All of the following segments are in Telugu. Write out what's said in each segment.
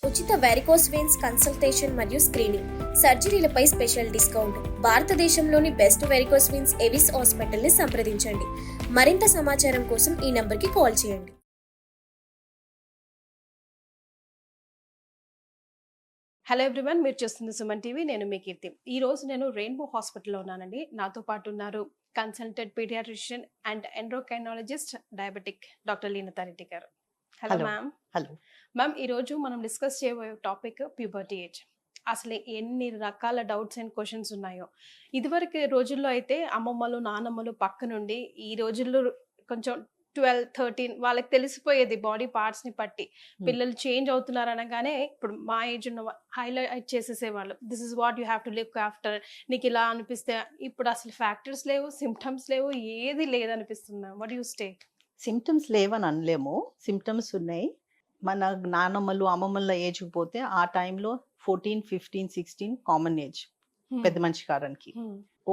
ఉచిత వెరికోస్ వెయిన్స్ కన్సల్టేషన్ మరియు స్క్రీనింగ్, సర్జరీలపై స్పెషల్ డిస్కౌంట్. భారతదేశంలోని బెస్ట్ వెరికోస్ వెయిన్స్ ఎవిస్ హాస్పిటల్ని సంప్రదించండి. మరింత సమాచారం కోసం ఈ నంబర్కి కాల్ చేయండి. హలో ఎవ్రీవన్, మీరు చూస్తుంది సుమన్ టీవీ. నేను మీ కీర్తి. ఈ రోజు నేను రెయిన్బో హాస్పిటల్లో ఉన్నానండి. నాతో పాటు ఉన్నారు consultant paediatrician and ఎండ్రోకైనాలజిస్ట్ diabetic doctor లీనతారెడ్డి గారు. Hello ma'am. హలో మ్యామ్, ఈరోజు మనం డిస్కస్ చేయబోయే టాపిక్ ప్యూబర్టీ ఏజ్. అసలు ఎన్ని రకాల డౌట్స్ అండ్ క్వశ్చన్స్ ఉన్నాయో. ఇదివరకు రోజుల్లో అయితే అమ్మమ్మలు నానమ్మలు పక్క నుండి, ఈ రోజుల్లో కొంచెం 12-13 వాళ్ళకి తెలిసిపోయేది బాడీ పార్ట్స్ని పట్టి. పిల్లలు చేంజ్ అవుతున్నారు అనగానే ఇప్పుడు మా ఏజ్ ఉన్న హైలైట్ చేసేసేవాళ్ళు, this is what you have to look after. నీకు ఇలా అనిపిస్తే. ఇప్పుడు అసలు ఫ్యాక్టర్స్ లేవు, సిమ్టమ్స్ లేవు, ఏది లేదనిపిస్తుంది. What you stay? సిమ్టమ్స్ లేవని అనలేము, సిమ్టమ్స్ ఉన్నాయి. మన నానమ్మలు అమ్మమ్మల ఏజ్కి పోతే ఆ టైంలో 14, 15, 16 కామన్ ఏజ్ పెద్ద మనిషి కారానికి.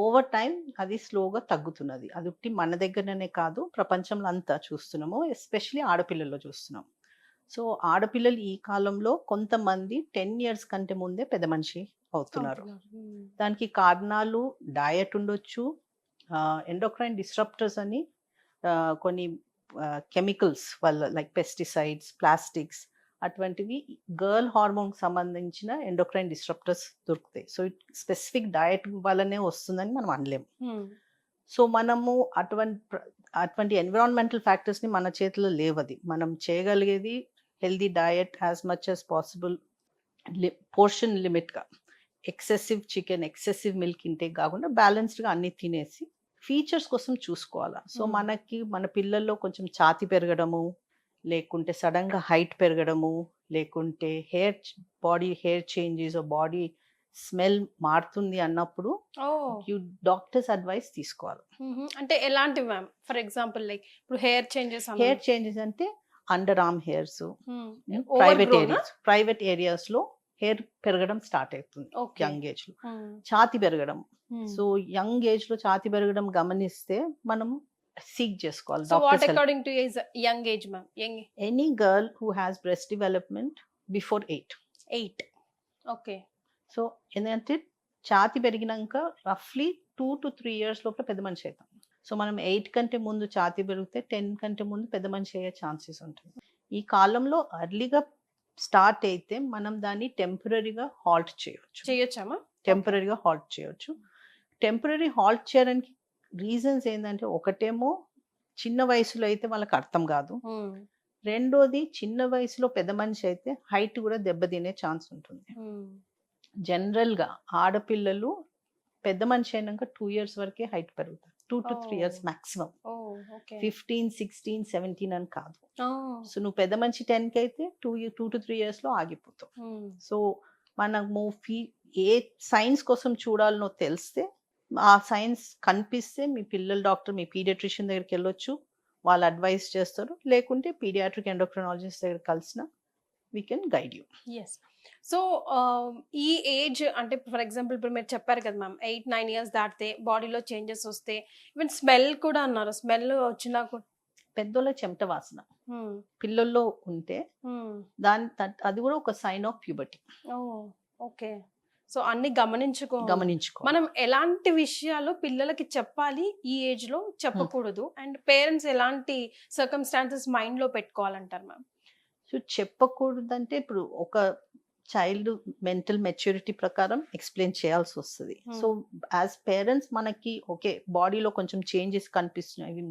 ఓవర్ టైం అది స్లోగా తగ్గుతున్నది. అది ఒకటి మన దగ్గరనే కాదు, ప్రపంచంలో అంతా చూస్తున్నాము, ఎస్పెషలీ ఆడపిల్లల్లో చూస్తున్నాం. సో ఆడపిల్లలు ఈ కాలంలో కొంతమంది 10 years కంటే ముందే పెద్ద మనిషి అవుతున్నారు. దానికి కారణాలు డయట్ ఉండొచ్చు, ఎండోక్రైన్ డిస్రప్టర్స్ అని కొన్ని కెమికల్స్ వల్ల, లైక్ పెస్టిసైడ్స్, ప్లాస్టిక్స్, అటువంటివి గర్ల్ హార్మోన్కి సంబంధించిన ఎండోక్రైన్ డిస్రప్టర్స్ దొరుకుతాయి. సో స్పెసిఫిక్ డయట్ వల్లనే వస్తుందని మనం అనలేము. సో మనము అటువంటి ఎన్విరాన్మెంటల్ ఫ్యాక్టర్స్ని మన చేతిలో లేవది. మనం చేయగలిగేది healthy diet, as much as possible portion లిమిట్గా, excessive chicken, excessive milk intake కాకుండా బ్యాలెన్స్డ్గా అన్ని తినేసి ఫీచర్స్ కోసం చూసుకోవాలా. సో మనకి మన పిల్లల్లో కొంచెం ఛాతి పెరగడము, లేకుంటే సడన్గా హైట్ పెరగడము, లేకుంటే body hair changes, body smell మారుతుంది అన్నప్పుడు డాక్టర్స్ అడ్వైస్ తీసుకోవాలి. అంటే ఎలాంటివి మ్యామ్? ఫర్ ఎగ్జాంపుల్ లైక్ ఇప్పుడు హెయిర్ చేంజెస్ అంటే under arm hairs, private areas లో హెయిర్ పెరగడం స్టార్ట్ అవుతుంది యంగ్ ఏజ్ లో. ఛాతి పెరగడం, సో యంగ్ ఏజ్ లో ఛాతి పెరగడం గమనిస్తే మనం సీక్ చేసుకోవాలి. So what according to is young age ma'am? Any girl who has breast development before 8. Okay. So ఏంటంటే ఛాతి పెరిగినాక రఫ్లీ 2 to 3 years లోపల పెద్ద మనిషి అవుతాం. సో మనం 8 కంటే ముందు ఛాతి పెరిగితే 10 కంటే ముందు పెద్ద మనిషి అయ్యే ఛాన్సెస్ ఉంటాయి. ఈ కాలంలో అర్లీగా స్టార్ట్ అయితే మనం దాన్ని టెంపరీగా హాల్ట్ చేయొచ్చు. టెంపరీగా హాల్ట్ చేయొచ్చు. టెంపరీ హాల్ట్ చేయడానికి రీజన్స్ ఏంటంటే, ఒకటేమో చిన్న వయసులో అయితే వాళ్ళకి అర్థం కాదు, రెండోది చిన్న వయసులో పెద్ద మనిషి అయితే హైట్ కూడా దెబ్బతినే ఛాన్స్ ఉంటుంది. జనరల్గా ఆడపిల్లలు పెద్ద మనిషి అయినాక 2 years వరకే హైట్ పెరుగుతారు, 2 to 3 years మ్యాక్సిమం. 15, 16, 17 అని కాదు. సో నువ్వు పెద్ద మనిషి 10కి అయితే 2 to 3 years లో ఆగిపోతావు. సో మనము ఏ సైన్స్ కోసం చూడాలనో తెలిస్తే, ఆ సైన్స్ కనిపిస్తే మీ పిల్లల డాక్టర్, మీ పీడియాట్రిషియన్ దగ్గరికి వెళ్ళొచ్చు, వాళ్ళు అడ్వైస్ చేస్తారు. లేకుంటే పీడియాట్రిక్ ఎండోక్రైనాలజిస్ట్ దగ్గర కలిసిన we can guide you. Yes. So ఈ ఏజ్ అంటే ఫర్ ఎగ్జాంపుల్ ఇప్పుడు మీరు చెప్పారు కదా మ్యామ్, 8-9 years దాటితే బాడీలో చేంజెస్ వస్తే, ఈవెన్ స్మెల్ కూడా అన్నారు, స్మెల్ వచ్చినా పెద్దోళ్ళ చెమట వాసన పిల్లల్లో ఉంటే అది కూడా ఒక sign of puberty. Okay. So అన్ని గమనించుకో. మనం ఎలాంటి విషయాలు పిల్లలకి చెప్పాలి, ఈ ఏజ్ లో చెప్పకూడదు, అండ్ పేరెంట్స్ ఎలాంటి సర్కమ్స్టాన్సెస్ మైండ్ లో పెట్టుకోవాలంటారు మ్యామ్? సో చెప్పకూడదు అంటే, ఇప్పుడు ఒక చైల్డ్ మెంటల్ మెచ్యూరిటీ ప్రకారం ఎక్స్ప్లెయిన్ చేయాల్సి వస్తుంది. సో యాజ్ పేరెంట్స్ మనకి ఓకే బాడీలో కొంచెం చేంజెస్ కనిపిస్తున్నాయి, ఇవి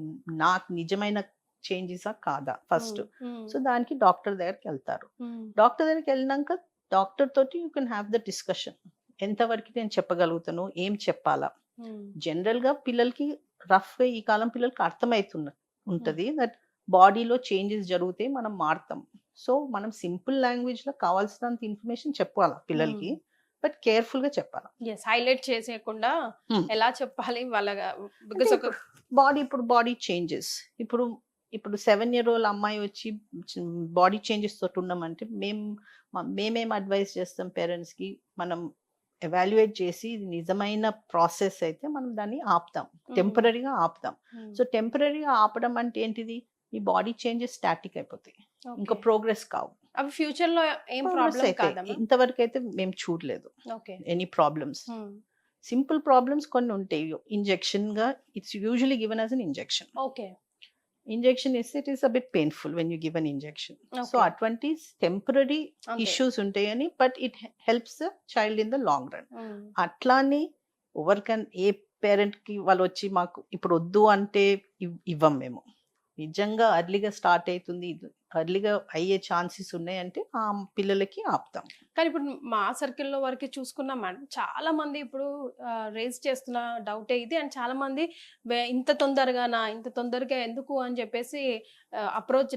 నాకు నిజమైన చేంజెసా కాదా ఫస్ట్. సో దానికి డాక్టర్ దగ్గరికి వెళ్తారు. డాక్టర్ దగ్గరికి వెళ్ళినాక డాక్టర్ తోటి you can have the discussion, ఎంతవరకు నేను చెప్పగలుగుతాను, ఏం చెప్పాలా. జనరల్ గా పిల్లలకి రఫ్ గా ఈ కాలం పిల్లలకి ఉంటది దట్ బాడీలో చేంజెస్ జరిగితే మనం మారుతాం. సో మనం సింపుల్ లాంగ్వేజ్ లో కావాల్సినంత ఇన్ఫర్మేషన్ చెప్పాలా పిల్లలకి, బట్ కేర్ఫుల్ గా చెప్పాలి. హైలైట్ చేసేయకుండా ఎలా చెప్పాలి వాళ్ళ బాడీ చేంజెస్. ఇప్పుడు 7-year-old అమ్మాయి వచ్చి బాడీ చేంజెస్ తోటి ఉన్నామంటే మేమేం అడ్వైస్ చేస్తాం పేరెంట్స్ కి, మనం ఎవాల్యుయేట్ చేసి ఇది నిజమైన ప్రాసెస్ అయితే మనం దాన్ని ఆపుతాం, టెంపరీగా ఆపుతాం. సో టెంపరీగా ఆపడం అంటే ఏంటిది, ఈ బాడీ చేంజెస్ స్టాటిక్ అయిపోతాయి, ఇంకా ప్రోగ్రెస్ కావు. అవి ఫ్యూచర్ లో ఏం ప్రాబ్లం కాదమ్మా? ఇంతవరకు అయితే మేము చూడలేదు okay. Any problems. Simple problems కొన్ని ఉంటాయి. ఇంజెక్షన్ గా it's usually given as an injection. Okay. Injection ఇస్తే it is a bit painful when you give an injection. So అటువంటి టెంపరీ ఇష్యూస్ ఉంటాయని, but it helps the child in the long run. అట్లానే ఎవరికైనా ఏ పేరెంట్ కి వాళ్ళు వచ్చి మాకు ఇప్పుడు వద్దు అంటే ఇవ్వం మేము. నిజంగా అర్లీగా స్టార్ట్ అవుతుంది, అర్లీగా అయ్యే ఛాన్సెస్ ఉన్నాయంటే ఆ పిల్లలకి ఆపుతాం. కానీ ఇప్పుడు మా సర్కిల్లో వరకు చూసుకున్నాం మేడం, చాలా మంది ఇప్పుడు రేజ్ చేస్తున్న డౌటే ఇది. అండ్ చాలా మంది ఇంత తొందరగా ఎందుకు అని చెప్పేసి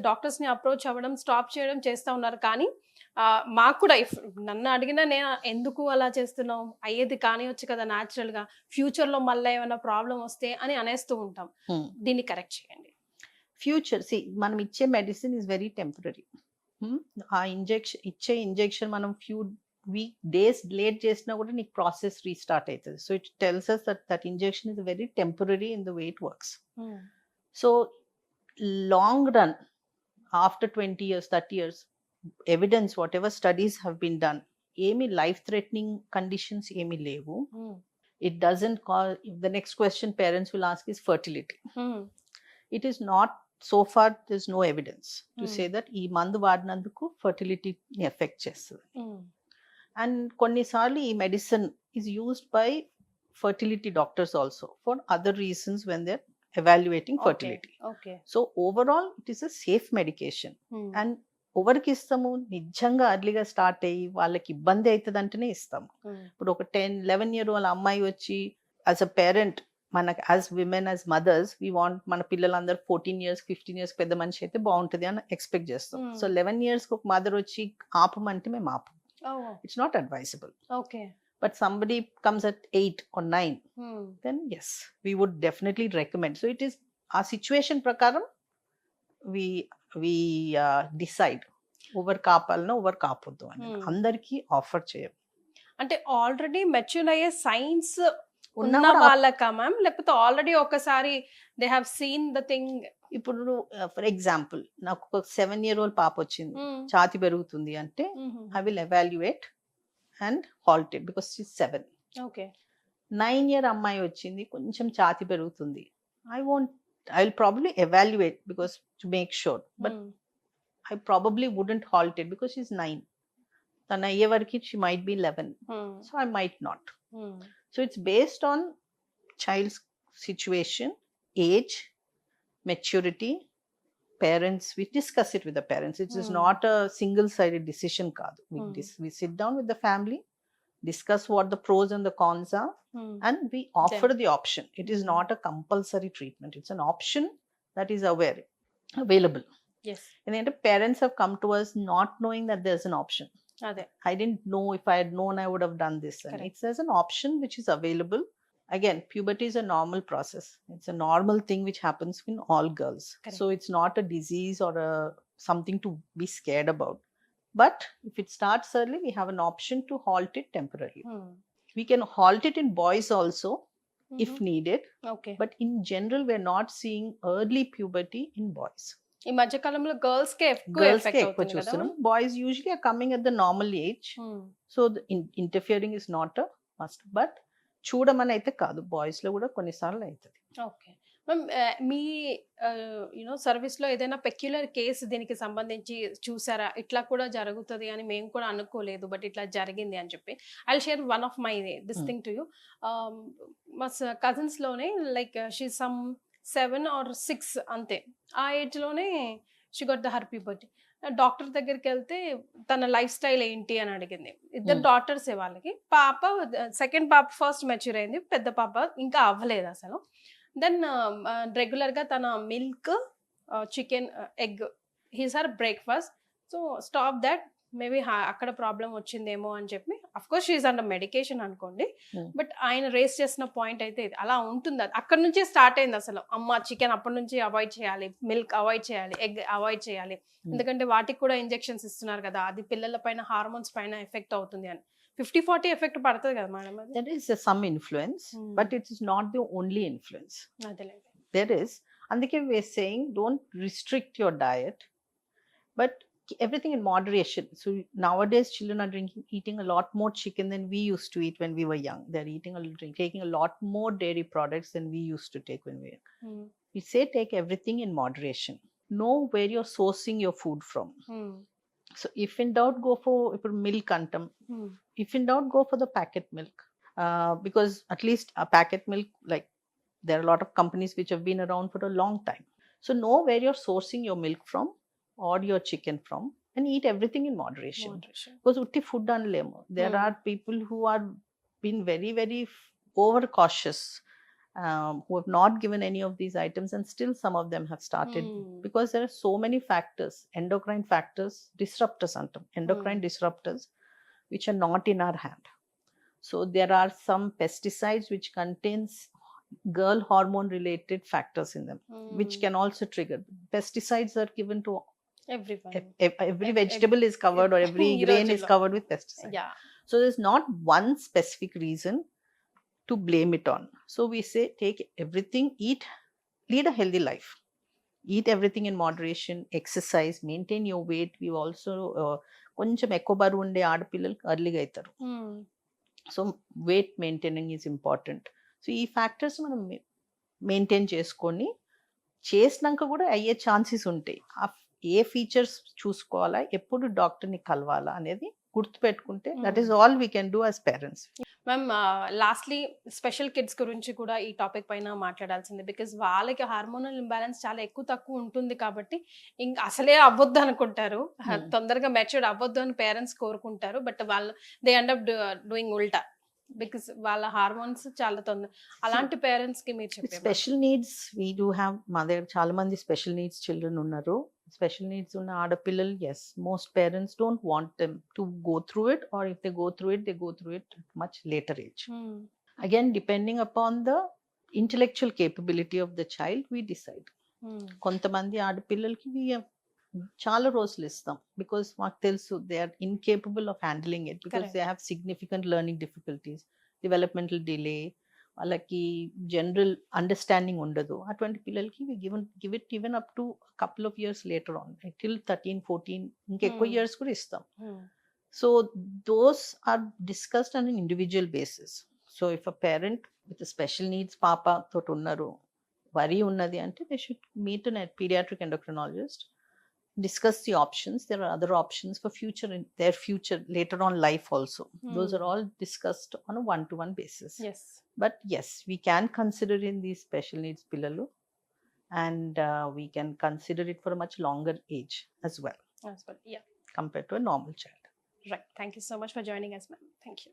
డాక్టర్స్ ని అప్రోచ్ అవ్వడం, స్టాప్ చేయడం చేస్తూ ఉన్నారు. కానీ మాకు కూడా నన్ను అడిగినా నేను ఎందుకు అలా చేస్తున్నావు, అయ్యేది కానివచ్చు కదా న్యాచురల్ గా, ఫ్యూచర్ లో మళ్ళీ ఏమైనా ప్రాబ్లం వస్తే అని అనేస్తూ ఉంటాం. దీన్ని కరెక్ట్ చేయండి. ఫ్యూచర్ మనం ఇచ్చే మెడిసిన్ ఇస్ వెరీ టెంపరీ. ఆ ఇచ్చే ఇంజెక్షన్ మనం ఫ్యూ డేస్ లేట్ చేసినా కూడా నీకు ప్రాసెస్ రీస్టార్ట్ అవుతుంది. So it tells us that injection is very temporary in the way it works. So long run, after 20 years 30 years, evidence whatever studies have been done, ఏమి life threatening conditions ఏమి లేవు. It doesn't cause. The next question parents will ask is fertility. It is not. So far there's no evidence to say that ఈ మందు వాడినందుకు ఫర్టిలిటీ ఎఫెక్ట్ చేస్తుంది. అండ్ కొన్నిసార్లు ఈ medicine is used by fertility doctors also for other reasons when they evaluating fertility. So overall it is a safe medication. And ఎవరికి ఇస్తాము, నిజంగా అర్లీగా స్టార్ట్ అయ్యి వాళ్ళకి ఇబ్బంది అవుతుంది అంటేనే ఇస్తాము. ఇప్పుడు ఒక 10-11 year వాళ్ళ అమ్మాయి వచ్చి యాజ్ అ పేరెంట్, మనకు as women as mothers we want మన పిల్లలందరూ 14 years 15 years పెద్ద మనిషి అయితే బాగుంటుంది అని ఎక్స్పెక్ట్ చేస్తాం. సో 11 years ఒక మదర్ వచ్చి ఆపమంటే మేము ఆపం. It's not advisable. But somebody comes at 8 or 9, then yes we would definitely recommend. So it is ఆ సిచ్యువేషన్ ప్రకారం we decide ఓవర్ కాపాలనో ఓవర్ కాపొద్దు అని. అందరికీ ఆఫర్ చేయం. అంటే ఆల్రెడీ మెచ్యూర్ అయ్యే సైన్స్ ఉన్న వాళ్ళకా మ్యామ్, లేకపోతే ఆల్రెడీ ఒకసారి they have seen the thing? ఇప్పుడు ఫర్ ఎగ్జాంపుల్ నాకు ఒక 7-year-old పాప వచ్చింది, ఛాతి పెరుగుతుంది అంటే I will evaluate and halt it because she 7. Okay. 9-year అమ్మాయి వచ్చింది, కొంచెం ఛాతి పెరుగుతుంది, I will probably evaluate because to make sure, but I probably wouldn't halt it because she is 9. తను అయ్యే వరకు she might be 11, so I might not. So it's based on child's situation, age, maturity, parents. We discuss it with the parents. It is not a single-sided decision. We sit down with the family, discuss what the pros and the cons are, and we offer the option. It is not a compulsory treatment. It's an option that is available. Yes. And then the parents have come to us not knowing that there's an option. I didn't know. If I had known, I would have done this. And there's an option which is available. Again, puberty is a normal process. It's a normal thing which happens in all girls. So it's not a disease or something to be scared about. But if it starts early, we have an option to halt it temporarily. We can halt it in boys also if needed. Okay. But in general, we're not seeing early puberty in boys. ఈ మధ్య కాలంలో గర్ల్స్ కే ఎక్కువ చూస్తున్నాం. Boys usually are coming at the normal age. So interfering is not a must, but చూడమని అయితే కాదు, బాయ్స్ లో కూడా కొన్నిసార్లు అవుతుంది. ఓకే మ్యామ్, మీ సర్వీస్ లో ఏదైనా పెక్యులర్ కేసు దీనికి సంబంధించి చూసారా? ఇట్లా కూడా జరుగుతుంది అని మేము కూడా అనుకోలేదు, బట్ ఇట్లా జరిగింది అని చెప్పి. I will share one of my this thing to you. మా కజిన్స్ లోనే లైక్ షీ సమ్ 7 or 6 అంతే, ఆ ఏజ్ లోనే she got the her puberty. Doctor దగ్గరికి వెళ్తే తన లైఫ్ స్టైల్ ఏంటి అని అడిగింది. ఇద్దరు డాటర్స్ వాళ్ళకి. పాప సెకండ్ పాప ఫస్ట్ మెచ్యూర్ అయింది, పెద్ద పాప ఇంకా అవ్వలేదు అసలు. దెన్ రెగ్యులర్ గా తన milk, chicken, egg he's her breakfast. So stop that, maybe అక్కడ ప్రాబ్లం వచ్చిందేమో అని చెప్పి. Of course she's under medication అనుకోండి, బట్ ఆయన రేస్ చేసిన పాయింట్ అయితే ఇది. అలా ఉంటుంది, అక్కడ నుంచే స్టార్ట్ అయింది అసలు. అమ్మ చికెన్ అప్పటి నుంచి అవాయిడ్ చేయాలి, మిల్క్ అవాయిడ్ చేయాలి, ఎగ్ అవాయిడ్ చేయాలి, ఎందుకంటే వాటికి కూడా ఇంజెక్షన్స్ ఇస్తున్నారు కదా, అది పిల్లల పైన హార్మోన్స్ పైన ఎఫెక్ట్ అవుతుంది అని. 50-40 ఎఫెక్ట్ పడుతుంది కదా madam. There is some influence, but it is not the only influence. There is. అందుకే we are saying don't restrict your diet, but everything in moderation. So nowadays children are eating a lot more chicken than we used to eat when we were young. They're taking a lot more dairy products than we used to take when we were young. Hmm. We say take everything in moderation. Know where you're sourcing your food from. Hmm. So if in doubt, go for milk antam. Hmm. If in doubt, go for the packet milk. Because at least a packet milk, like there are a lot of companies which have been around for a long time. So know where you're sourcing your milk from or your chicken from, and eat everything in moderation. Moderation. Because utti food anlemo. There Hmm. are people who are been very, very over cautious, who have not given any of these items, and still some of them have started. Hmm. Because there are so many factors, endocrine factors, disruptors antam, endocrine disruptors, which are not in our hand. So there are some pesticides which contains girl hormone related factors in them, which Hmm. can also trigger. Pesticides are given to Everyone. every vegetable is covered, or every ఈ grain is రోజుల్లో. covered with pesticide. Yeah. So there's not one specific reason to blame it on. So we say take everything, lead a healthy life, eat everything in moderation, exercise, maintain your weight. We also కొంచెం ఎక్కువ బరువు ఉండే ఆడపిల్లలు ఎర్లీగా అవుతారు. Hmm. So weight maintaining is important. So ఈ ఫ్యాక్టర్స్ మనం మెయింటైన్ చేసుకొని చేసినాక కూడా అయ్యే ఛాన్సెస్ ఉంటాయి. ఏ ఫీచర్స్ చూసుకోవాలా, ఎప్పుడు డాక్టర్ని కలవాలా అనేది గుర్తుపెట్టుకుంటే that is all we can do as parents. Ma'am lastly special kids గురించి కూడా ఈ టాపిక్ పైన మాట్లాడాల్సింది. బికాస్ వాళ్ళకి హార్మోనల్ ఇంబ్యాలెన్స్ చాలా ఎక్కువ తక్కువ ఉంటుంది కాబట్టి ఇంకా అసలే అవ్వద్దు అనుకుంటారు. తొందరగా మెచ్యూర్డ్ అవ్వద్దు అని పేరెంట్స్ కోరుకుంటారు. బట్ వాళ్ళు దే ఎండ్ అప్ డూయింగ్ ఉల్టా బికాస్ వాళ్ళ హార్మోన్స్ చాలా తొందర. అలాంటి పేరెంట్స్ కి మీరు చెప్పే special needs we do have. మా దగ్గర చాలా మంది స్పెషల్ నీడ్స్ చిల్డ్రన్ ఉన్నారు. స్పెషల్ నీడ్స్ ఉన్న ఆడపిల్లలు, yes, most parents don't want them to go through it, or if they go through it, they go through it much later age. Again, depending upon the intellectual capability of the child, we decide. కొంతమంది ఆడపిల్లలకి చాలా రోజులు ఇస్తాం, బికాస్ మాకు తెలుసు they are incapable of handling it, because they have significant learning difficulties, developmental delay, వాళ్ళకి జనరల్ అండర్స్టాండింగ్ ఉండదు. అటువంటి పిల్లలకి give it even up to couple of years later on, till 13, 14, ఇంకెక్కువ ఇయర్స్ కూడా ఇస్తాం. So those are discussed on an individual basis. So if a parent with a special needs papa thot unnaru, worry unnadi ante, they should meet a pediatric endocrinologist, discuss the options. There are other options for their future later on life also. Those are all discussed on a one-to-one basis. Yes. But yes, we can consider in these special needs pillalu, and we can consider it for a much longer age as well Yeah. compared to a normal child. Right. Thank you so much for joining us, ma'am. Thank you.